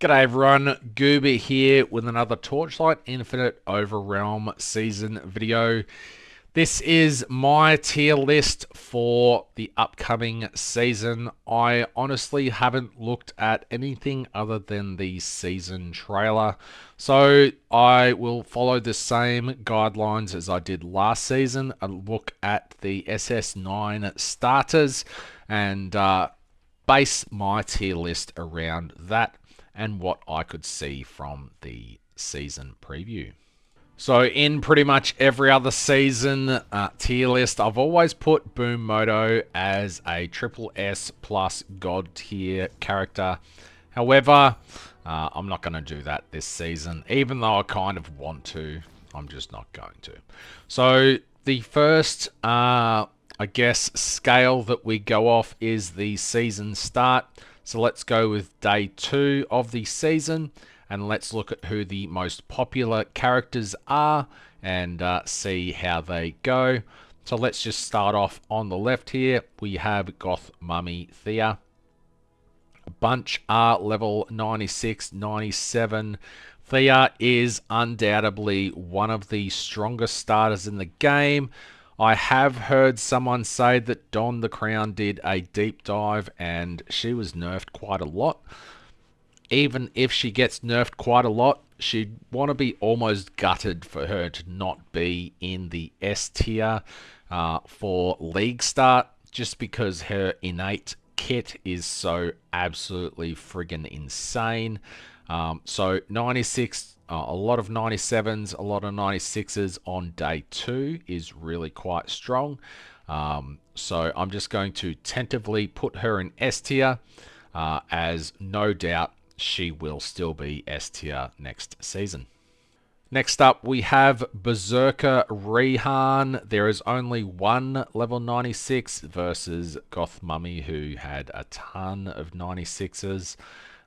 G'day everyone, Gooba here with another Torchlight Infinite OVERREALM season video. This is my tier list for the upcoming season. I honestly haven't looked at anything other than the season trailer, so I will follow the same guidelines as I did last season and look at the SS9 starters and base my tier list around that and what I could see from the season preview. So in pretty much every other season tier list, I've always put Boom Moto as a triple S plus God tier character. However, I'm not going to do that this season, even though I kind of want to. I'm just not going to. So the first, I guess, scale that we go off is the season start. So let's go with day 2 of the season. And let's look at who the most popular characters are and see how they go. So let's just start off on the left here. We have Goth Mummy Thea. A bunch are level 96, 97. Thea is undoubtedly one of the strongest starters in the game. I have heard someone say that Don the Crown did a deep dive and she was nerfed quite a lot. Even if she gets nerfed quite a lot, she'd want to be almost gutted for her to not be in the S tier for League Start, just because her innate kit is so absolutely friggin' insane. So 96, a lot of 97s, a lot of 96s on day 2 is really quite strong. So I'm just going to tentatively put her in S tier, as no doubt she will still be S tier next season. Next up, we have Berserker Rehan. There is only one level 96 versus Goth Mummy, who had a ton of 96s,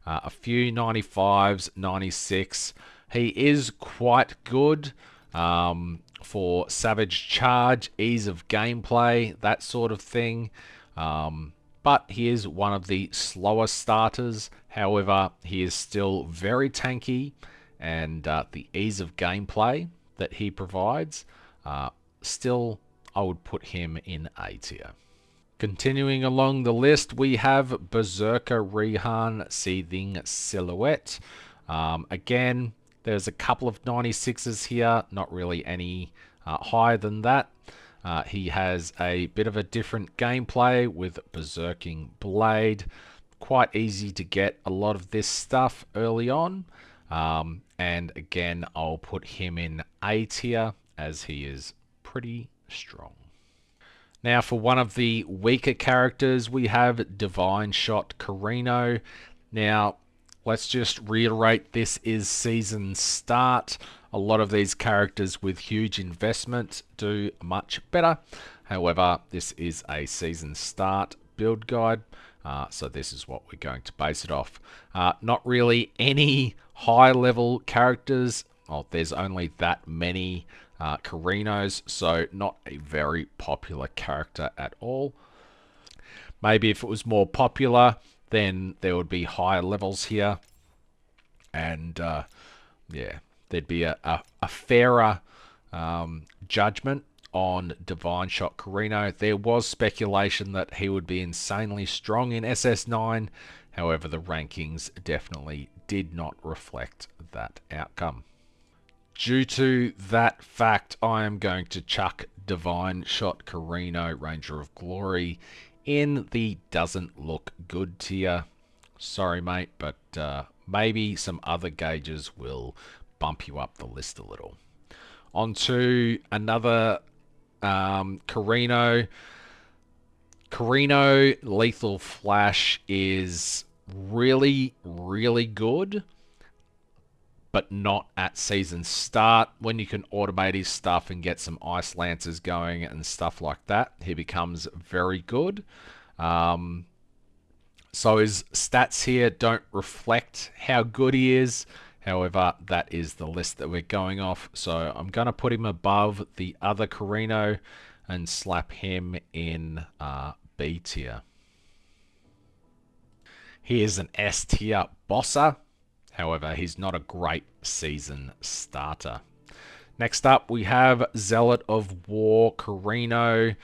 a few 95s, 96. He is quite good for Savage Charge, ease of gameplay, that sort of thing. But he is one of the slower starters. However, he is still very tanky, and the ease of gameplay that he provides, still I would put him in A tier. Continuing along the list, we have Berserker Rehan Seething Silhouette. Again, there's a couple of 96s here, not really any higher than that. He has a bit of a different gameplay with Berserking Blade. Quite easy to get a lot of this stuff early on. And again, I'll put him in A tier as he is pretty strong. Now for one of the weaker characters, we have Divine Shot Carino. Now, let's just reiterate, this is season start. A lot of these characters with huge investment do much better. However, this is a season start build guide, so this is what we're going to base it off. Not really any high level characters. Well, there's only that many Carinos, so not a very popular character at all. Maybe if it was more popular, then there would be higher levels here. And yeah, there'd be a fairer judgment on Divine Shot Carino. There was speculation that he would be insanely strong in SS9. However, the rankings definitely did not reflect that outcome. Due to that fact, I am going to chuck Divine Shot Carino, Ranger of Glory, in the doesn't look good tier. Sorry, mate, but maybe some other gauges will bump you up the list a little. On to another Carino. Carino Lethal Flash is really, really good, but not at season start. When you can automate his stuff and get some Ice Lancers going and stuff like that, he becomes very good. So his stats here don't reflect how good he is. However, that is the list that we're going off. So I'm going to put him above the other Carino and slap him in B tier. He is an S tier bosser. However, he's not a great season starter. Next up, we have Zealot of War Carino.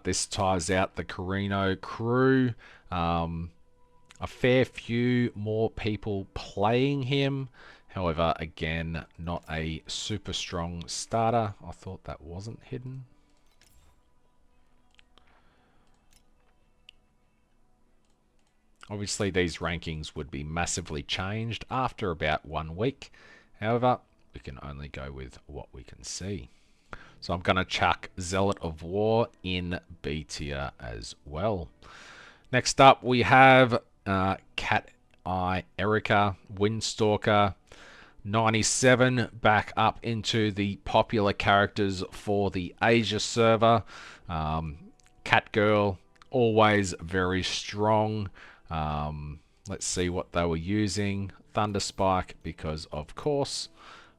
This ties out the Carino crew. A fair few more people playing him. However, again, not a super strong starter. I thought that wasn't hidden. Obviously, these rankings would be massively changed after about 1 week. However, we can only go with what we can see. So I'm going to chuck Zealot of War in B tier as well. Next up, we have Cat Eye Erica, Windstalker, 97, back up into the popular characters for the Asia server. Catgirl, always very strong. Let's see what they were using. Thunder Spike, because of course,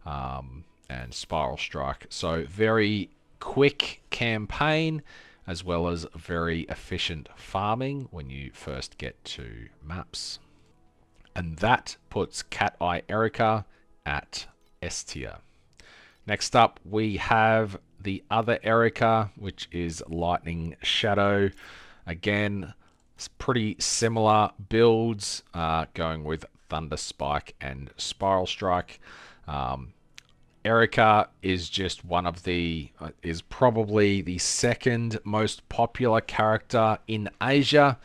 and Spiral Strike. So very quick campaign, as well as very efficient farming when you first get to maps. And that puts Cat Eye Erica at S tier. Next up, we have the other Erica, which is Lightning Shadow. Again, it's pretty similar builds, going with Thunder Spike and Spiral Strike. Erica is just one of the, is probably the second most popular character in Asia.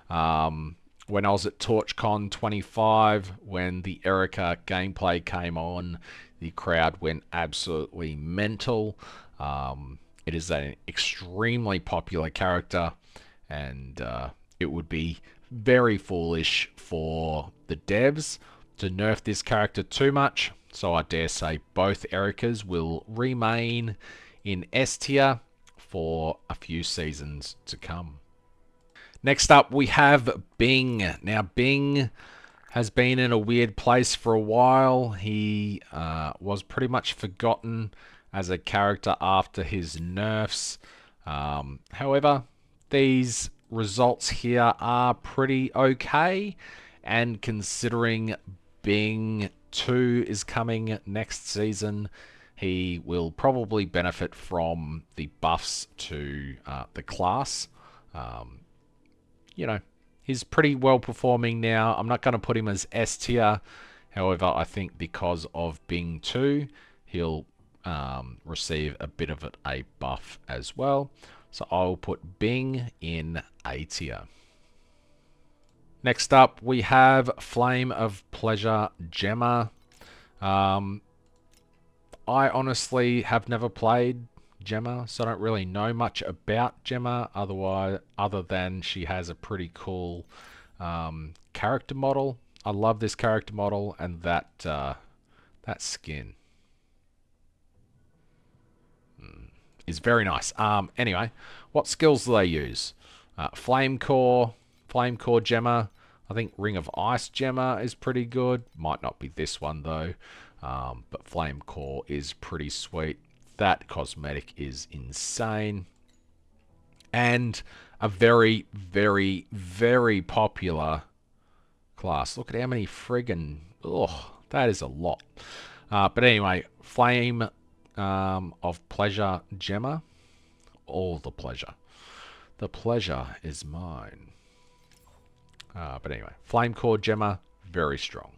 When I was at TorchCon 25, when the Erica gameplay came on, the crowd went absolutely mental. It is an extremely popular character, and it would be very foolish for the devs to nerf this character too much. So I dare say both Ericas will remain in S tier for a few seasons to come. Next up, we have Bing. Now, Bing has been in a weird place for a while. He was pretty much forgotten as a character after his nerfs. However, these results here are pretty okay, and considering Bing 2 is coming next season, he will probably benefit from the buffs to the class. You know, he's pretty well performing now. I'm not going to put him as S tier. However, I think because of Bing 2, he'll receive a bit of a buff as well. So I'll put Bing in A tier. Next up, we have Flame of Pleasure Gemma. I honestly have never played Gemma, so I don't really know much about Gemma other than she has a pretty cool character model. I love this character model, and that skin is very nice. Anyway, what skills do they use? Flame Core Gemma. I think Ring of Ice Gemma is pretty good. Might not be this one though, but Flame Core is pretty sweet. That cosmetic is insane. And a very, very, very popular class. Look at how many friggin'... Oh, that is a lot. But anyway, Flame of Pleasure Gemma. All the pleasure. The pleasure is mine. But anyway, Flame Core Gemma, very strong.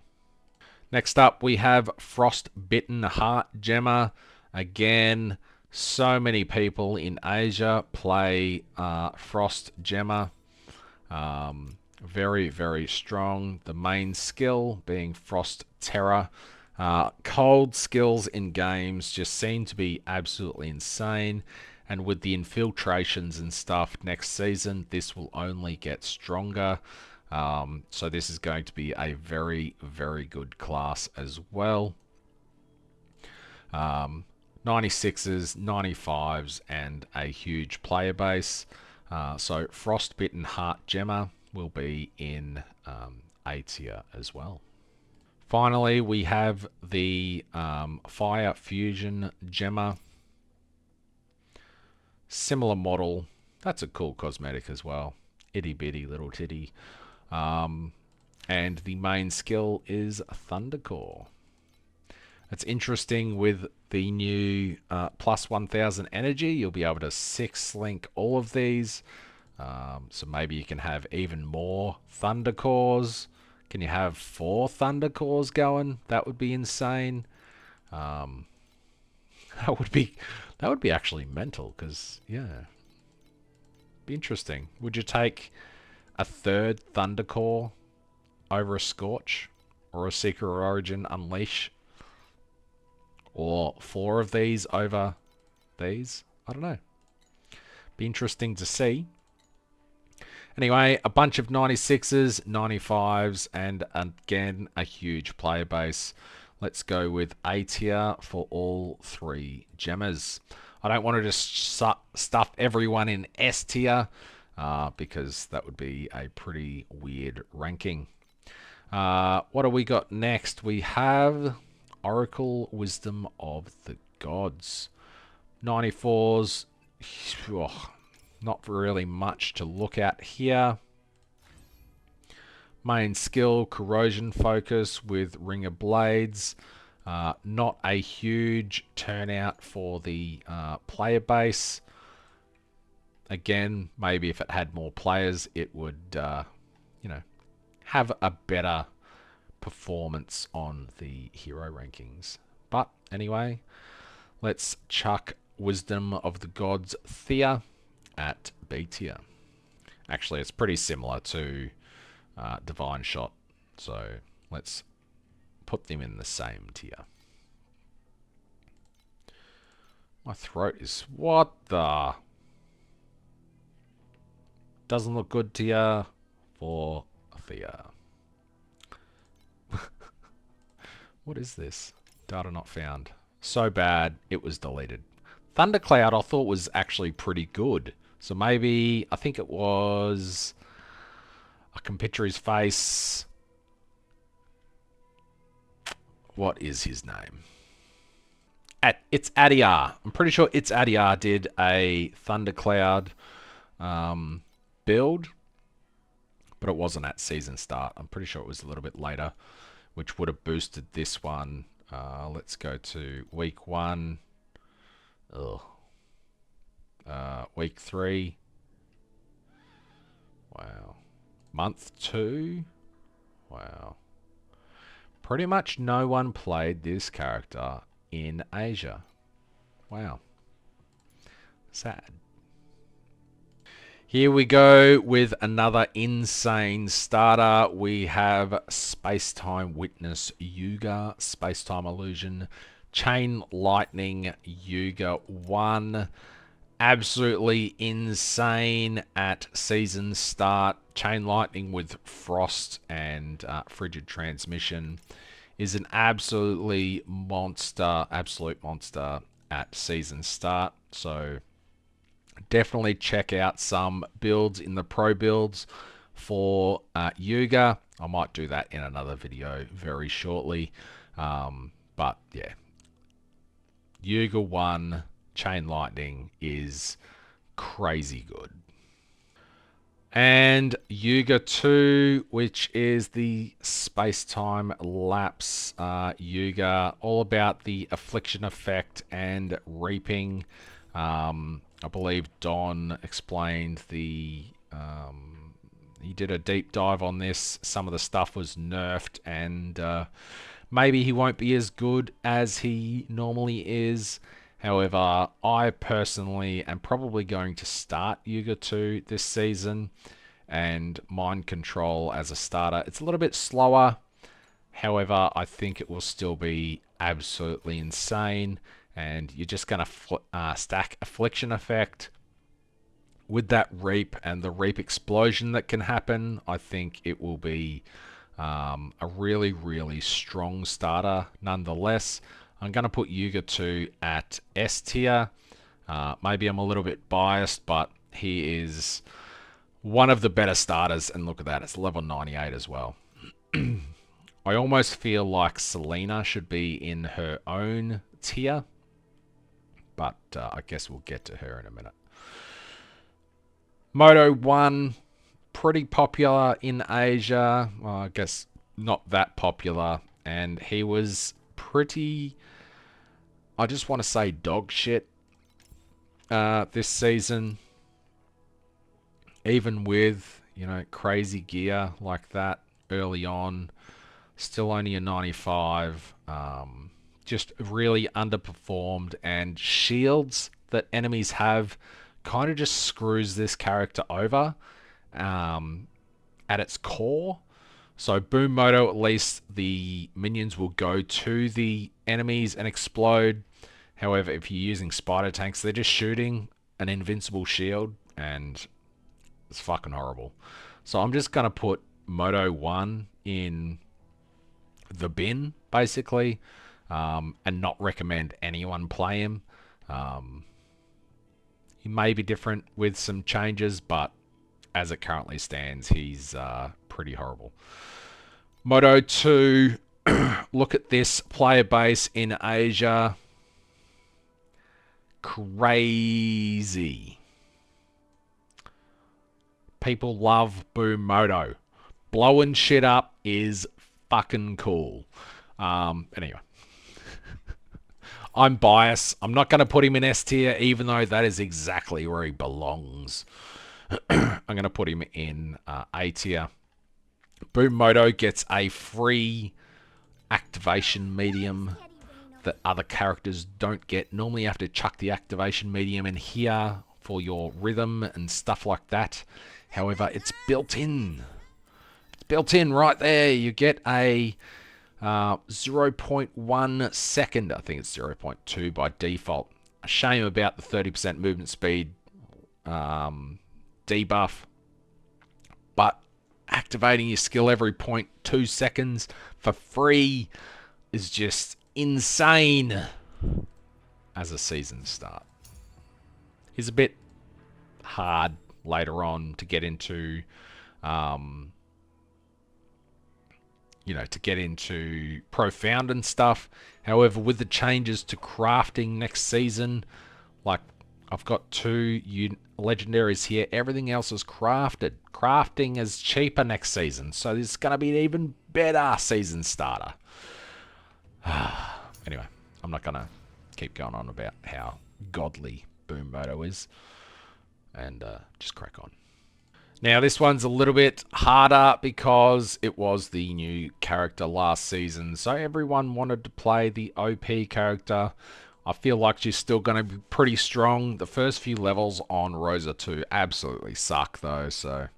Next up, we have Frostbitten Heart Gemma. Again, so many people in Asia play Frost Gemma. Very, very strong. The main skill being Frost Terror. Cold skills in games just seem to be absolutely insane. And with the infiltrations and stuff next season, this will only get stronger. So this is going to be a very, very good class as well. 96s, 95s, and a huge player base. So Frostbitten Heart Gemma will be in A tier as well. Finally, we have the Fire Fusion Gemma. Similar model. That's a cool cosmetic as well. Itty bitty little titty. And the main skill is Thundercore. It's interesting with the new plus 1000 energy, you'll be able to 6-link all of these. So maybe you can have even more Thundercores. Can you have 4 Thundercores going? That would be insane. That would be actually mental, because yeah, be interesting. Would you take a 3rd Thundercore over a Scorch or a Secret Origin Unleash, or 4 of these over these? I don't know. Be interesting to see. Anyway, a bunch of 96s, 95s, and again a huge player base. Let's go with A tier for all 3 gemmers. I don't want to just stuff everyone in S tier because that would be a pretty weird ranking. What do we got next? We have Oracle Wisdom of the Gods. 94s. Oh, not really much to look at here. Main skill, Corrosion Focus with Ring of Blades. Not a huge turnout for the player base. Again, maybe if it had more players, it would, you know, have a better performance on the hero rankings. But anyway, let's chuck Wisdom of the Gods Thea at B tier. Actually, it's pretty similar to Divine Shot, so let's put them in the same tier. My throat is... what the... doesn't look good tier for Thea. What is this? Data not found. So bad, it was deleted. Thundercloud I thought was actually pretty good. So maybe, I think it was... I can picture his face. What is his name? It's Adiar. I'm pretty sure It's Adiar did a Thundercloud build, but it wasn't at season start. I'm pretty sure it was a little bit later, which would have boosted this one. Let's go to week 1. Ugh. Week 3. Wow. Month 2. Wow. Pretty much no one played this character in Asia. Wow. Sad. Here we go with another insane starter. We have Space-Time Witness Yuga, Space-Time Illusion, Chain Lightning Yuga 1. Absolutely insane at season start. Chain Lightning with Frost and Frigid Transmission is an absolute monster at season start. So definitely check out some builds in the pro builds for Yuga. I might do that in another video very shortly. But yeah, Yuga 1 Chain Lightning is crazy good. And Yuga 2, which is the space-time lapse Yuga, all about the affliction effect and reaping. I believe Don explained the... he did a deep dive on this. Some of the stuff was nerfed, and maybe he won't be as good as he normally is. However, I personally am probably going to start Yuga 2 this season, and Mind Control as a starter. It's a little bit slower. However, I think it will still be absolutely insane, and you're just going to stack Affliction Effect with that Reap and the Reap Explosion that can happen. I think it will be a really, really strong starter nonetheless. I'm going to put Yuga 2 at S tier. Maybe I'm a little bit biased, but he is one of the better starters. And look at that, it's level 98 as well. I almost feel like Selena should be in her own tier, but I guess we'll get to her in a minute. Moto 1, pretty popular in Asia. Well, I guess not that popular. And he was pretty, I just want to say dog shit this season. Even with, crazy gear like that early on. Still only a 95. Just really underperformed. And shields that enemies have kind of just screws this character over at its core. So Boom Moto, at least the minions will go to the enemies and explode. However, if you're using spider tanks, they're just shooting an invincible shield, and it's fucking horrible. So I'm just going to put Moto 1 in the bin, basically, and not recommend anyone play him. He may be different with some changes, but as it currently stands, he's pretty horrible. Moto 2, look at this player base in Asia. Crazy. People love Boom Moto. Blowing shit up is fucking cool. Anyway. I'm biased. I'm not going to put him in S tier, even though that is exactly where he belongs. I'm going to put him in A tier. Boom Moto gets a free activation medium that other characters don't get. Normally you have to chuck the activation medium in here for your rhythm and stuff like that. However, it's built in. It's built in right there. You get a 0.1 second. I think it's 0.2 by default. A shame about the 30% movement speed debuff. But activating your skill every 0.2 seconds for free is just insane as a season start. He's a bit hard later on to get into, to get into profound and stuff. However, with the changes to crafting next season, like I've got 2 legendaries here. Everything else is crafted. Crafting is cheaper next season, so this is going to be an even better season starter. Anyway, I'm not going to keep going on about how godly Boom Moto is, and just crack on. Now, this one's a little bit harder because it was the new character last season, so everyone wanted to play the OP character. I feel like she's still going to be pretty strong. The first few levels on Rosa 2 absolutely suck, though, so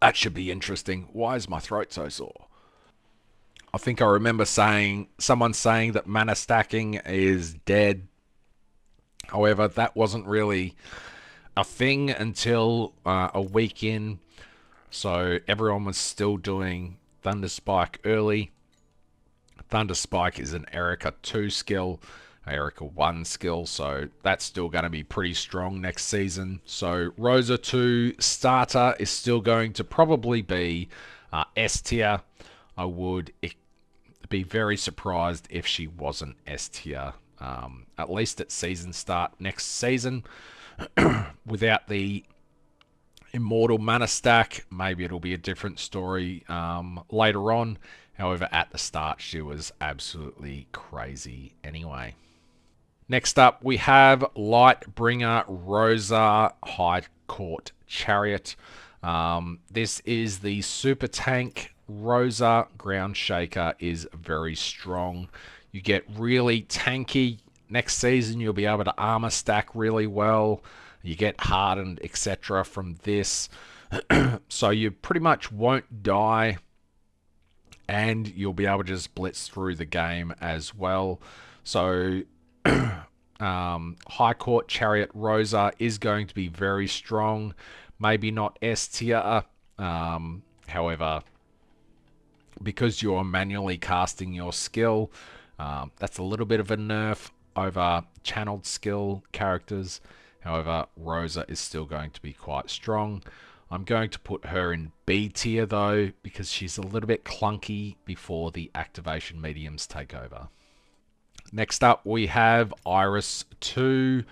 that should be interesting. Why is my throat so sore? I think I remember someone saying that mana stacking is dead. However, that wasn't really a thing until a week in. So everyone was still doing Thunder Spike early. Thunder Spike is an Erica 2 skill, Erica 1 skill, so that's still going to be pretty strong next season. So Rosa 2 starter is still going to probably be S tier. I would be very surprised if she wasn't S tier, at least at season start next season. Without the immortal mana stack, maybe it'll be a different story later on. However, at the start, she was absolutely crazy anyway. Next up, we have Lightbringer Rosa High Court Chariot. This is the super tank. Rosa Ground Shaker is very strong. You get really tanky. Next season, you'll be able to armor stack really well. You get hardened, etc. from this. So you pretty much won't die. And you'll be able to just blitz through the game as well. So High Court Chariot Rosa is going to be very strong. Maybe not S tier. However, because you're manually casting your skill, that's a little bit of a nerf over channeled skill characters. However, Rosa is still going to be quite strong. I'm going to put her in B tier though, because she's a little bit clunky before the activation mediums take over. Next up, we have Iris 2.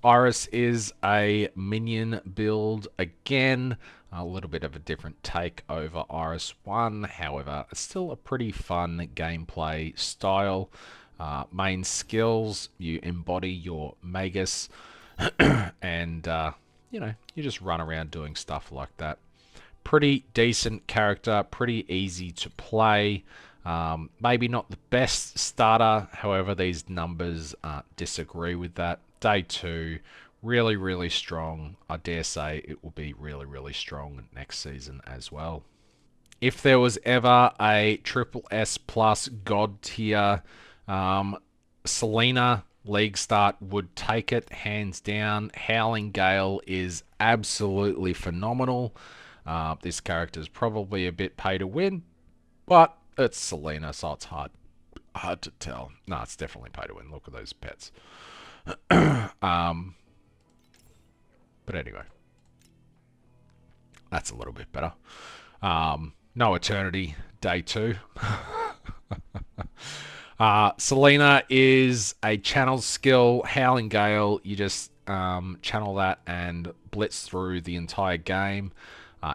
Iris is a minion build again. A little bit of a different take over Iris 1. However, it's still a pretty fun gameplay style. Main skills, you embody your Magus and, you know, you just run around doing stuff like that. Pretty decent character, pretty easy to play. Maybe not the best starter, however, these numbers disagree with that. Day 2, really, really strong. I dare say it will be really, really strong next season as well. If there was ever a triple S plus god tier, Selena League Start would take it hands down. Howling Gale is absolutely phenomenal. This character is probably a bit pay to win, but it's Selena, so it's hard to tell. No, it's definitely pay to win. Look at those pets. But anyway, that's a little bit better. No Eternity, day 2. Selena is a channel skill. Howling Gale, you just channel that and blitz through the entire game.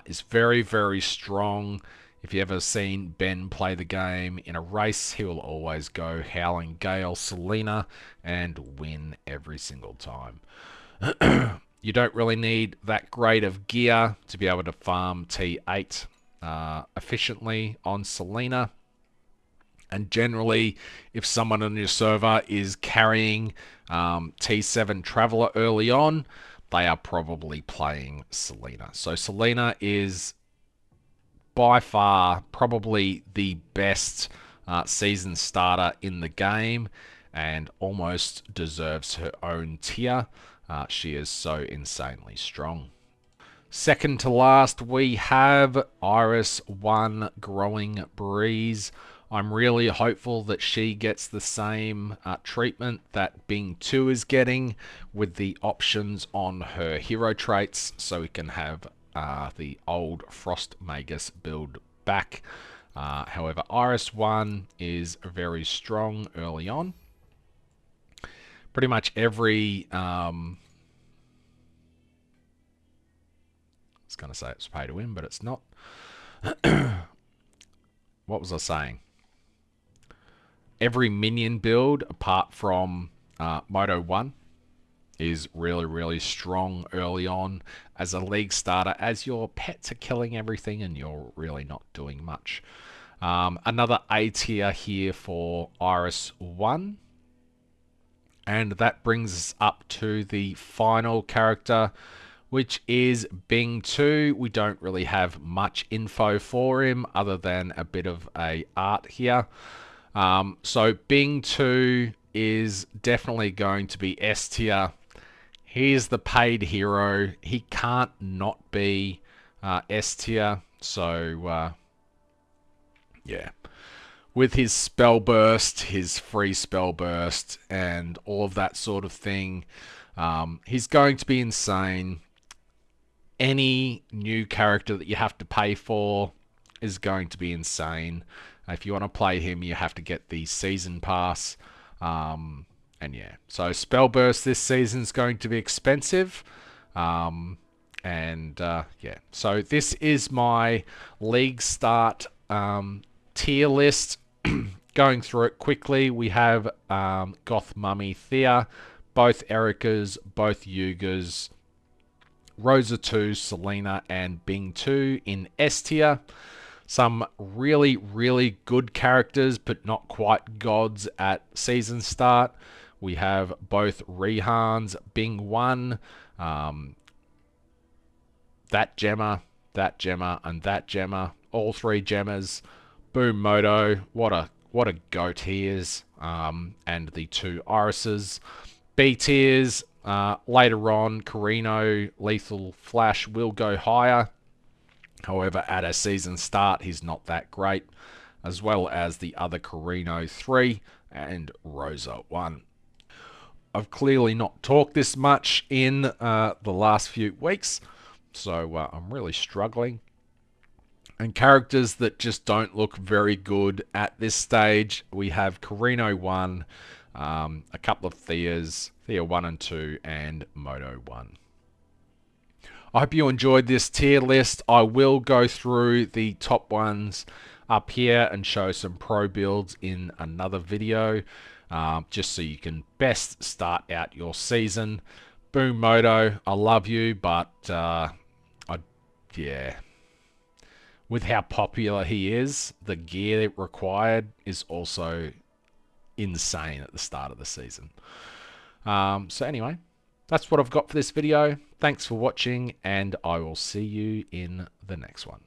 Is very, very strong. If you've ever seen Ben play the game in a race, he will always go Howling Gale Selena and win every single time. You don't really need that great of gear to be able to farm T8 efficiently on Selena. And generally, if someone on your server is carrying T7 Traveler early on, they are probably playing Selena. So Selena is by far probably the best season starter in the game and almost deserves her own tier. She is so insanely strong. Second to last, we have Iris 1 Growing Breeze. I'm really hopeful that she gets the same treatment that Bing 2 is getting with the options on her hero traits, so we can have the old Frost Magus build back. However, Iris 1 is very strong early on. Pretty much every... I was going to say it's pay to win, but it's not. What was I saying? Every minion build, apart from Moto 1, is really, really strong early on as a league starter, as your pets are killing everything and you're really not doing much. Another A tier here for Iris 1. And that brings us up to the final character, which is Bing 2. We don't really have much info for him other than a bit of a art here. So Bing 2 is definitely going to be S tier. He is the paid hero. He can't not be S tier. So, yeah. With his spell burst, his free spell burst, and all of that sort of thing, he's going to be insane. Any new character that you have to pay for is going to be insane. If you want to play him, you have to get the season pass. And yeah, so spell burst this season is going to be expensive. Yeah, so this is my league start tier list. Going through it quickly, we have Goth Mummy Thea, both Ericas, both Yugas, Rosa 2, Selena, and Bing 2 in S tier. Some really, really good characters, but not quite gods at season start. We have both Rehans, Bing 1, that Gemma, and that Gemma. All 3 Gemmas. Boom Moto, what a goat he is. And the 2 Irises. B tiers, later on, Carino, Lethal Flash will go higher. However, at a season start, he's not that great, as well as the other Carino 3 and Rosa 1. I've clearly not talked this much in the last few weeks, so I'm really struggling. And characters that just don't look very good at this stage, we have Carino 1, a couple of Theas, Tier 1 and 2, and Moto 1. I hope you enjoyed this tier list. I will go through the top ones up here and show some pro builds in another video, just so you can best start out your season. Boom Moto, I love you, but yeah, with how popular he is, the gear required is also insane at the start of the season. So anyway, that's what I've got for this video. Thanks for watching, and I will see you in the next one.